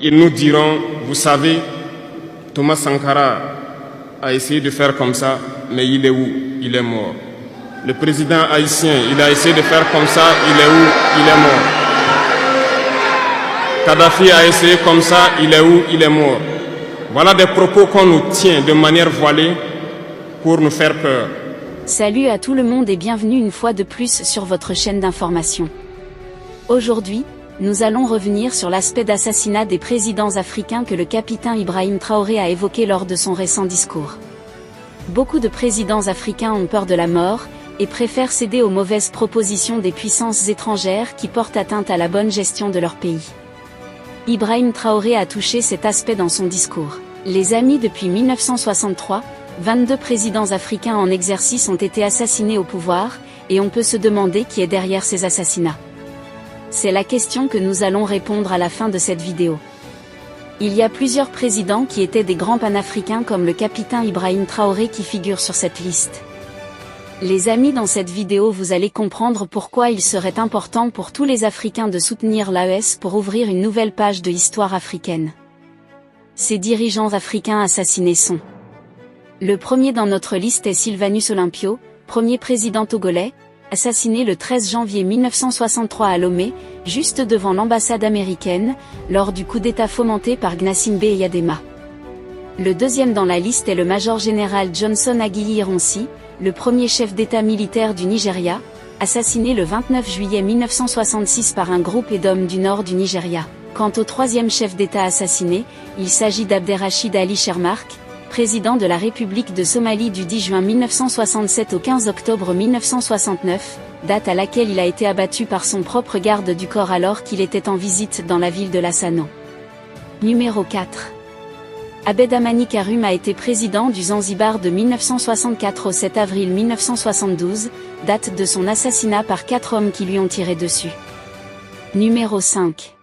Ils nous diront, vous savez, Thomas Sankara a essayé de faire comme ça, mais il est où? Il est mort. Le président haïtien, il a essayé de faire comme ça, il est où? Il est mort. Kadhafi a essayé comme ça, il est où? Il est mort. Voilà des propos qu'on nous tient de manière voilée pour nous faire peur. Salut à tout le monde et bienvenue une fois de plus sur votre chaîne d'information. Aujourd'hui, nous allons revenir sur l'aspect d'assassinat des présidents africains que le capitaine Ibrahim Traoré a évoqué lors de son récent discours. Beaucoup de présidents africains ont peur de la mort et préfèrent céder aux mauvaises propositions des puissances étrangères qui portent atteinte à la bonne gestion de leur pays. Ibrahim Traoré a touché cet aspect dans son discours. Les amis, depuis 1963, 22 présidents africains en exercice ont été assassinés au pouvoir, et on peut se demander qui est derrière ces assassinats. C'est la question que nous allons répondre à la fin de cette vidéo. Il y a plusieurs présidents qui étaient des grands panafricains comme le capitaine Ibrahim Traoré qui figurent sur cette liste. Les amis, dans cette vidéo vous allez comprendre pourquoi il serait important pour tous les Africains de soutenir l'AES pour ouvrir une nouvelle page de l'histoire africaine. Ces dirigeants africains assassinés sont: le premier dans notre liste est Sylvanus Olympio, premier président togolais, assassiné le 13 janvier 1963 à Lomé, juste devant l'ambassade américaine, lors du coup d'État fomenté par Gnassingbé Eyadema. Le deuxième dans la liste est le major-général Johnson Aguiyi Ironsi, le premier chef d'État militaire du Nigeria, assassiné le 29 juillet 1966 par un groupe d'hommes du nord du Nigeria. Quant au troisième chef d'État assassiné, il s'agit d'Abderrachid Ali Shermarke, président de la République de Somalie du 10 juin 1967 au 15 octobre 1969, date à laquelle il a été abattu par son propre garde du corps alors qu'il était en visite dans la ville de Lassano. Numéro 4. Abed Amani Karum a été président du Zanzibar de 1964 au 7 avril 1972, date de son assassinat par 4 hommes qui lui ont tiré dessus. Numéro 5.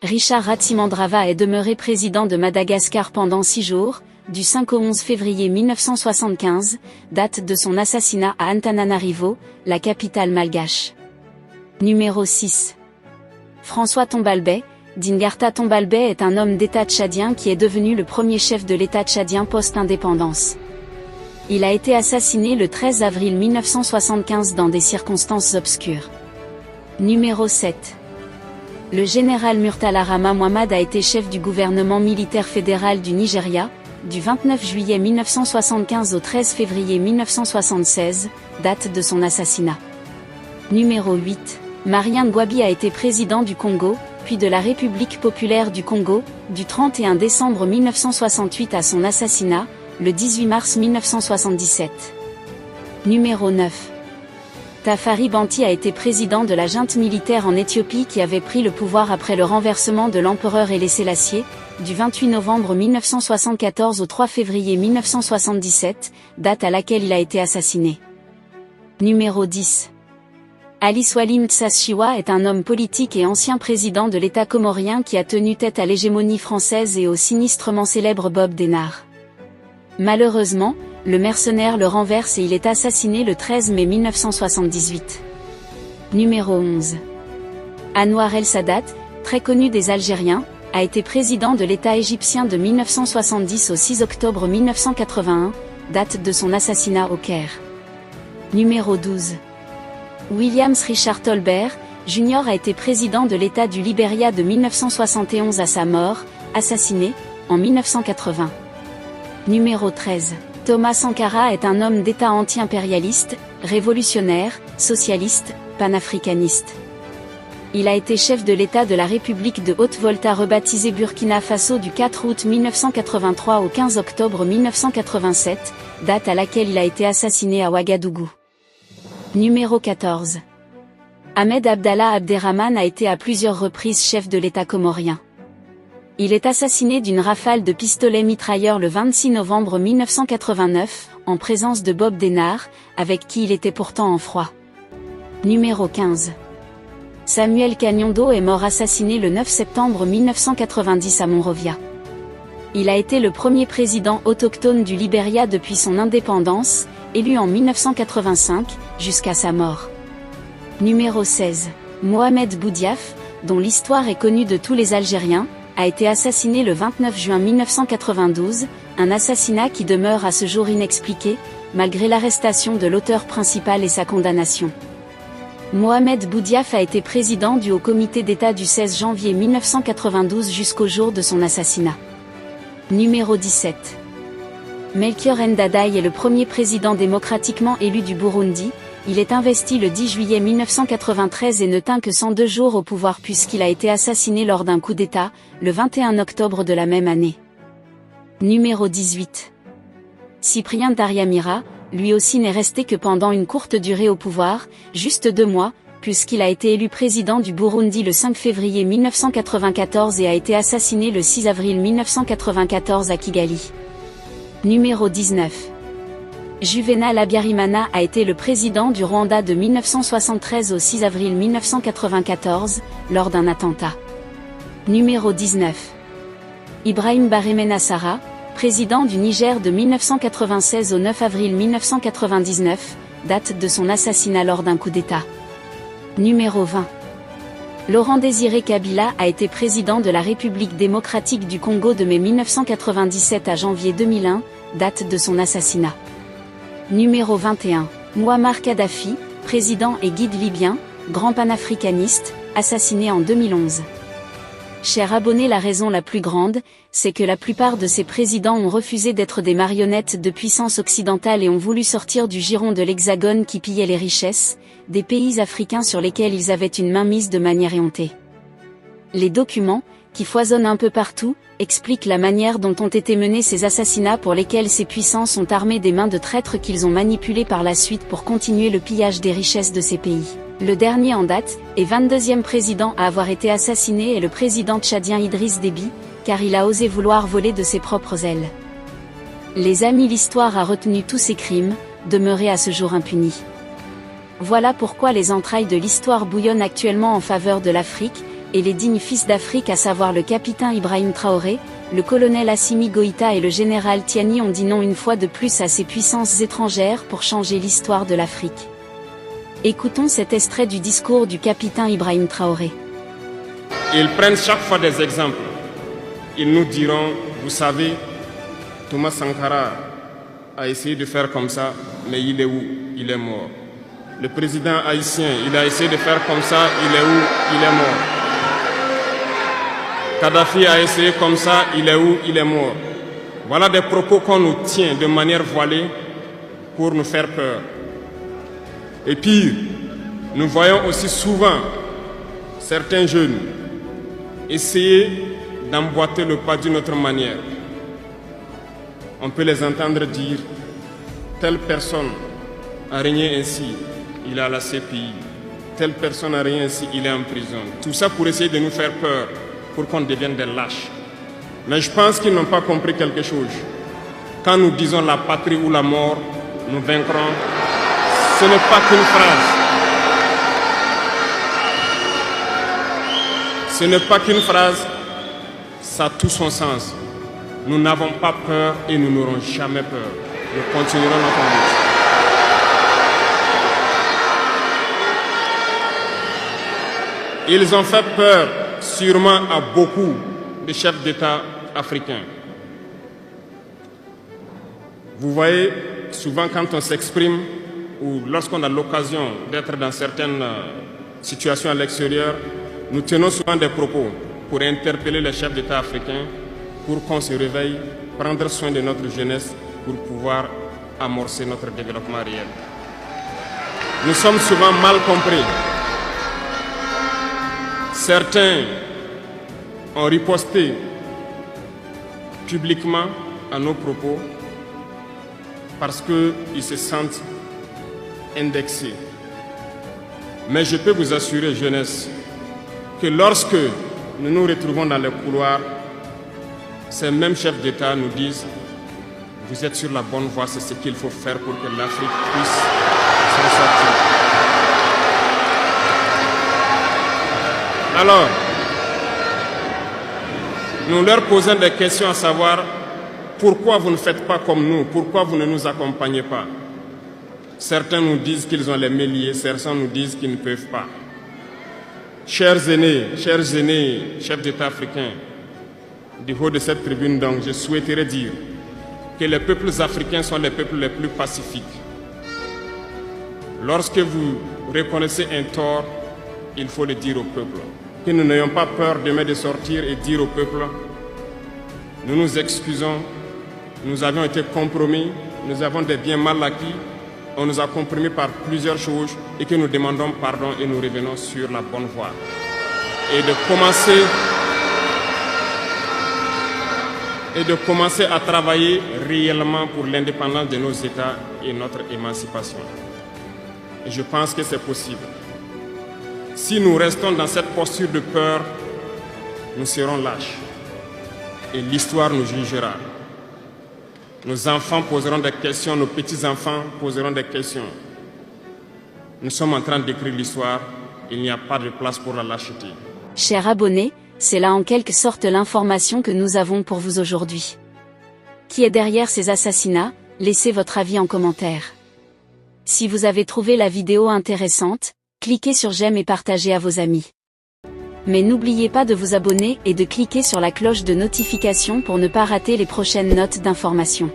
Richard Ratzimandrava est demeuré président de Madagascar pendant 6 jours, du 5 au 11 février 1975, date de son assassinat à Antananarivo, la capitale malgache. Numéro 6. François Tombalbay. Dingarta Tombalbay est un homme d'État tchadien qui est devenu le premier chef de l'État tchadien post-indépendance. Il a été assassiné le 13 avril 1975 dans des circonstances obscures. Numéro 7. Le général Murtala Rama Mohammad a été chef du gouvernement militaire fédéral du Nigeria, du 29 juillet 1975 au 13 février 1976, date de son assassinat. Numéro 8. Marien Ngouabi a été président du Congo, puis de la République populaire du Congo, du 31 décembre 1968 à son assassinat, le 18 mars 1977. Numéro 9. Tafari Banti a été président de la junte militaire en Éthiopie qui avait pris le pouvoir après le renversement de l'empereur Haïlé Sélassié, du 28 novembre 1974 au 3 février 1977, date à laquelle il a été assassiné. Numéro 10. Ali Swalim Tsachiwa est un homme politique et ancien président de l'État comorien qui a tenu tête à l'hégémonie française et au sinistrement célèbre Bob Denard. Malheureusement, le mercenaire le renverse et il est assassiné le 13 mai 1978. Numéro 11. Anwar el-Sadat, très connu des Algériens, a été président de l'État égyptien de 1970 au 6 octobre 1981, date de son assassinat au Caire. Numéro 12. Williams Richard Tolbert, Jr. a été président de l'État du Libéria de 1971 à sa mort, assassiné, en 1980. Numéro 13. Thomas Sankara est un homme d'État anti-impérialiste, révolutionnaire, socialiste, panafricaniste. Il a été chef de l'État de la République de Haute-Volta rebaptisée Burkina Faso du 4 août 1983 au 15 octobre 1987, date à laquelle il a été assassiné à Ouagadougou. Numéro 14. Ahmed Abdallah Abderrahmane a été à plusieurs reprises chef de l'État comorien. Il est assassiné d'une rafale de pistolets mitrailleurs le 26 novembre 1989, en présence de Bob Denard, avec qui il était pourtant en froid. Numéro 15. Samuel Kagnondo est mort assassiné le 9 septembre 1990 à Monrovia. Il a été le premier président autochtone du Libéria depuis son indépendance, élu en 1985, jusqu'à sa mort. Numéro 16. Mohamed Boudiaf, dont l'histoire est connue de tous les Algériens, a été assassiné le 29 juin 1992, un assassinat qui demeure à ce jour inexpliqué, malgré l'arrestation de l'auteur principal et sa condamnation. Mohamed Boudiaf a été président du Haut Comité d'État du 16 janvier 1992 jusqu'au jour de son assassinat. Numéro 17. Melchior Ndadaye est le premier président démocratiquement élu du Burundi. Il est investi le 10 juillet 1993 et ne tint que 102 jours au pouvoir puisqu'il a été assassiné lors d'un coup d'État, le 21 octobre de la même année. Numéro 18. Cyprien Ntaryamira, lui aussi n'est resté que pendant une courte durée au pouvoir, juste 2 mois, puisqu'il a été élu président du Burundi le 5 février 1994 et a été assassiné le 6 avril 1994 à Kigali. Numéro 19. Juvenal Habyarimana a été le président du Rwanda de 1973 au 6 avril 1994, lors d'un attentat. Numéro 19. Ibrahim Baremenassara, président du Niger de 1996 au 9 avril 1999, date de son assassinat lors d'un coup d'État. Numéro 20. Laurent Désiré Kabila a été président de la République démocratique du Congo de mai 1997 à janvier 2001, date de son assassinat. Numéro 21. Mouammar Kadhafi, président et guide libyen, grand panafricaniste, assassiné en 2011. Cher abonné, la raison la plus grande, c'est que la plupart de ces présidents ont refusé d'être des marionnettes de puissance occidentale et ont voulu sortir du giron de l'Hexagone qui pillait les richesses, des pays africains sur lesquels ils avaient une mainmise de manière éhontée. Les documents, qui foisonnent un peu partout, expliquent la manière dont ont été menés ces assassinats pour lesquels ces puissances ont armé des mains de traîtres qu'ils ont manipulés par la suite pour continuer le pillage des richesses de ces pays. Le dernier en date, et 22e président à avoir été assassiné est le président tchadien Idriss Déby, car il a osé vouloir voler de ses propres ailes. Les amis, l'histoire a retenu tous ces crimes, demeurés à ce jour impunis. Voilà pourquoi les entrailles de l'histoire bouillonnent actuellement en faveur de l'Afrique, et les dignes fils d'Afrique, à savoir le capitaine Ibrahim Traoré, le colonel Assimi Goïta et le général Tiani, ont dit non une fois de plus à ces puissances étrangères pour changer l'histoire de l'Afrique. Écoutons cet extrait du discours du capitaine Ibrahim Traoré. Ils prennent chaque fois des exemples. Ils nous diront, vous savez, Thomas Sankara a essayé de faire comme ça, mais il est où? Il est mort. Le président haïtien, il a essayé de faire comme ça, il est où? Il est mort. Kadhafi a essayé comme ça, il est où? Il est mort. Voilà des propos qu'on nous tient de manière voilée pour nous faire peur. Et pire, nous voyons aussi souvent certains jeunes essayer d'emboîter le pas d'une autre manière. On peut les entendre dire « telle personne a régné ainsi, il est à la CPI. Telle personne a régné ainsi, il est en prison. » Tout ça pour essayer de nous faire peur, pour qu'on devienne des lâches. Mais je pense qu'ils n'ont pas compris quelque chose. Quand nous disons la patrie ou la mort, nous vaincrons. Ce n'est pas qu'une phrase. Ce n'est pas qu'une phrase, ça a tout son sens. Nous n'avons pas peur et nous n'aurons jamais peur. Nous continuerons notre lutte. Ils ont fait peur sûrement à beaucoup de chefs d'État africains. Vous voyez, souvent quand on s'exprime ou lorsqu'on a l'occasion d'être dans certaines situations à l'extérieur, nous tenons souvent des propos pour interpeller les chefs d'État africains pour qu'on se réveille, prendre soin de notre jeunesse pour pouvoir amorcer notre développement réel. Nous sommes souvent mal compris. Certains ont riposté publiquement à nos propos parce qu'ils se sentent indexés. Mais je peux vous assurer, jeunesse, que lorsque nous nous retrouvons dans les couloirs, ces mêmes chefs d'État nous disent « Vous êtes sur la bonne voie, c'est ce qu'il faut faire pour que l'Afrique puisse s'en sortir. » Alors, nous leur posons des questions à savoir pourquoi vous ne faites pas comme nous, pourquoi vous ne nous accompagnez pas. Certains nous disent qu'ils ont les mains liées, certains nous disent qu'ils ne peuvent pas. Chers aînés, chefs d'État africains, du haut de cette tribune, donc, je souhaiterais dire que les peuples africains sont les peuples les plus pacifiques. Lorsque vous reconnaissez un tort, il faut le dire au peuple. Que nous n'ayons pas peur demain de sortir et dire au peuple, nous nous excusons, nous avions été compromis, nous avons des biens mal acquis, on nous a compromis par plusieurs choses et que nous demandons pardon et nous revenons sur la bonne voie. Et de commencer à travailler réellement pour l'indépendance de nos États et notre émancipation. Et je pense que c'est possible. Si nous restons dans cette posture de peur, nous serons lâches. Et l'histoire nous jugera. Nos enfants poseront des questions, nos petits-enfants poseront des questions. Nous sommes en train d'écrire l'histoire, il n'y a pas de place pour la lâcheté. Chers abonnés, c'est là en quelque sorte l'information que nous avons pour vous aujourd'hui. Qui est derrière ces assassinats? Laissez votre avis en commentaire. Si vous avez trouvé la vidéo intéressante, cliquez sur j'aime et partagez à vos amis. Mais n'oubliez pas de vous abonner et de cliquer sur la cloche de notification pour ne pas rater les prochaines notes d'information.